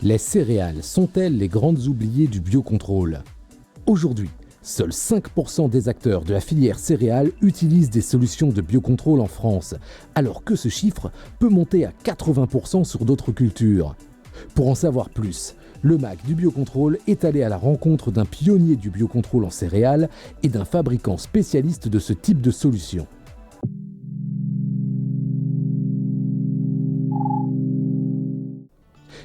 Les céréales sont-elles les grandes oubliées du biocontrôle ? Aujourd'hui, seuls 5% des acteurs de la filière céréales utilisent des solutions de biocontrôle en France, alors que ce chiffre peut monter à 80% sur d'autres cultures. Pour en savoir plus, le MAC du biocontrôle est allé à la rencontre d'un pionnier du biocontrôle en céréales et d'un fabricant spécialiste de ce type de solution.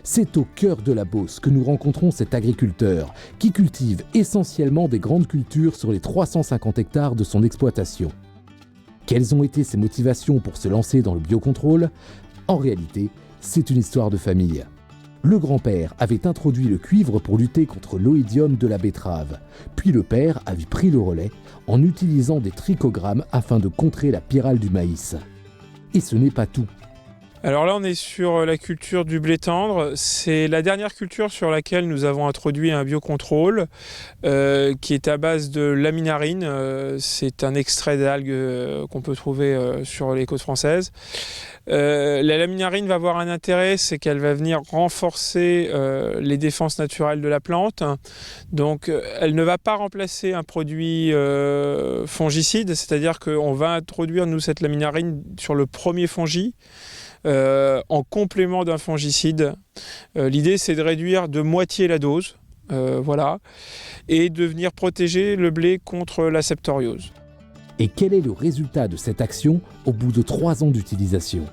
C'est au cœur de la Beauce que nous rencontrons cet agriculteur qui cultive essentiellement des grandes cultures sur les 350 hectares de son exploitation. Quelles ont été ses motivations pour se lancer dans le biocontrôle ? En réalité, c'est une histoire de famille. Le grand-père avait introduit le cuivre pour lutter contre l'oïdium de la betterave, puis le père avait pris le relais en utilisant des trichogrammes afin de contrer la pyrale du maïs. Et ce n'est pas tout. Alors là, on est sur la culture du blé tendre. C'est la dernière culture sur laquelle nous avons introduit un biocontrôle qui est à base de laminarine. C'est un extrait d'algues qu'on peut trouver sur les côtes françaises. La laminarine va avoir un intérêt, c'est qu'elle va venir renforcer les défenses naturelles de la plante. Donc, elle ne va pas remplacer un produit fongicide, c'est-à-dire qu'on va introduire, nous, cette laminarine sur le premier fongi. En complément d'un fongicide. L'idée, c'est de réduire de moitié la dose, et de venir protéger le blé contre la septoriose. Et quel est le résultat de cette action au bout de 3 ans d'utilisation ?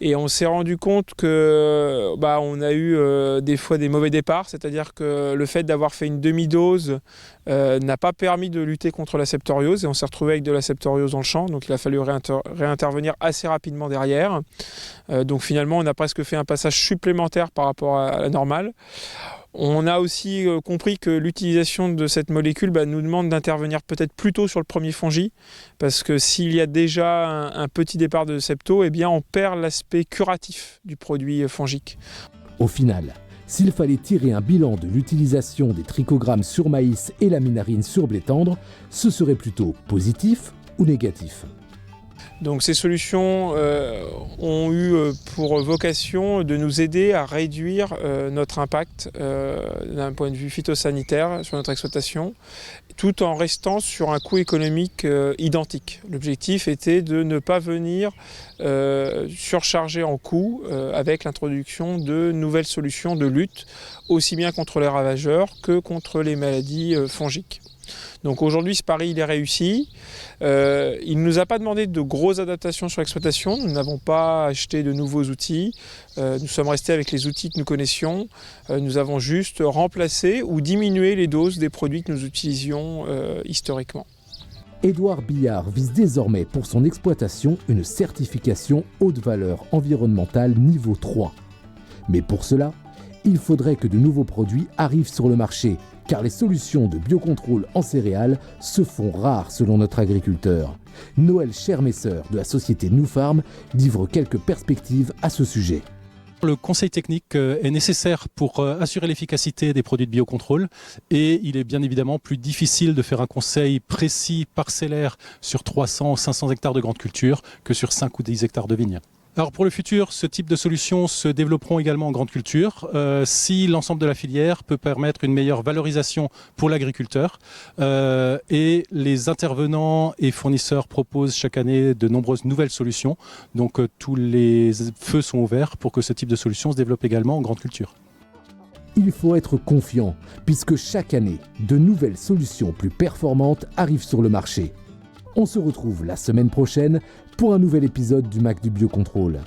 Et on s'est rendu compte que on a eu des fois des mauvais départs, c'est-à-dire que le fait d'avoir fait une demi-dose n'a pas permis de lutter contre la septoriose et on s'est retrouvé avec de la septoriose dans le champ, donc il a fallu réintervenir assez rapidement derrière. Donc finalement, on a presque fait un passage supplémentaire par rapport à la normale. On a aussi compris que l'utilisation de cette molécule nous demande d'intervenir peut-être plus tôt sur le premier fongi, parce que s'il y a déjà un petit départ de septo, on perd l'aspect curatif du produit fongique. Au final, s'il fallait tirer un bilan de l'utilisation des trichogrammes sur maïs et laminarine sur blé tendre, ce serait plutôt positif ou négatif ? Donc ces solutions ont eu pour vocation de nous aider à réduire notre impact d'un point de vue phytosanitaire sur notre exploitation, tout en restant sur un coût économique identique. L'objectif était de ne pas venir surcharger en coûts avec l'introduction de nouvelles solutions de lutte, aussi bien contre les ravageurs que contre les maladies fongiques. Donc aujourd'hui, ce pari, il est réussi. Il ne nous a pas demandé de grosses adaptations sur l'exploitation. Nous n'avons pas acheté de nouveaux outils. Nous sommes restés avec les outils que nous connaissions. Nous avons juste remplacé ou diminué les doses des produits que nous utilisions historiquement. Édouard Billard vise désormais pour son exploitation une certification haute valeur environnementale niveau 3. Mais pour cela, il faudrait que de nouveaux produits arrivent sur le marché, car les solutions de biocontrôle en céréales se font rares selon notre agriculteur. Noël Chermesseur de la société Nufarm livre quelques perspectives à ce sujet. Le conseil technique est nécessaire pour assurer l'efficacité des produits de biocontrôle et il est bien évidemment plus difficile de faire un conseil précis, parcellaire sur 300 ou 500 hectares de grandes cultures que sur 5 ou 10 hectares de vignes. Alors pour le futur, ce type de solutions se développeront également en grande culture si l'ensemble de la filière peut permettre une meilleure valorisation pour l'agriculteur et les intervenants et fournisseurs proposent chaque année de nombreuses nouvelles solutions. Donc tous les feux sont ouverts pour que ce type de solution se développe également en grande culture. Il faut être confiant puisque chaque année, de nouvelles solutions plus performantes arrivent sur le marché. On se retrouve la semaine prochaine pour un nouvel épisode du MAC du biocontrôle.